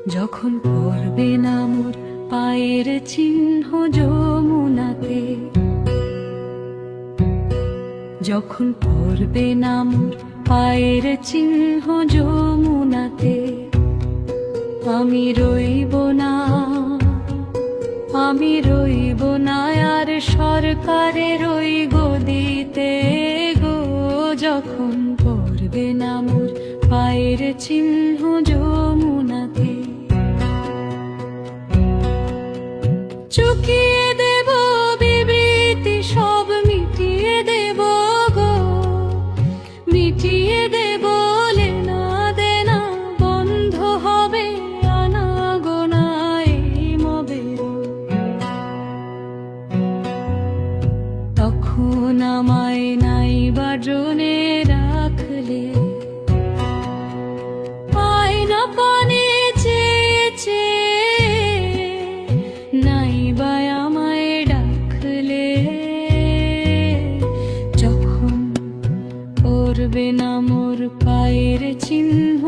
যখন পড়বে না মোর পায়ের চিহ্ন যমুনাতে, যখন পড়বে না মোর পায়ের চিহ্ন যমুনাতে, আমি রইব না, আমি রইব না আর সরকারের ওই গদিতে গো। যখন পড়বে না মোর পায়ের চিহ্ন যমুনাতে, চুকিয়ে দেব বিবৃতি সব মিটিয়ে দেব গো, মিটিয়ে দেব লেনা দেনা, বন্ধ হবে আনাগোনা এই মবের। তখন আমায় নাই বাজনে রাখলে, আয়না পানে চেয়েছে নাই বা আমায় ডাকলে। যখন পড়বে না মোর পায়ের চিহ্ন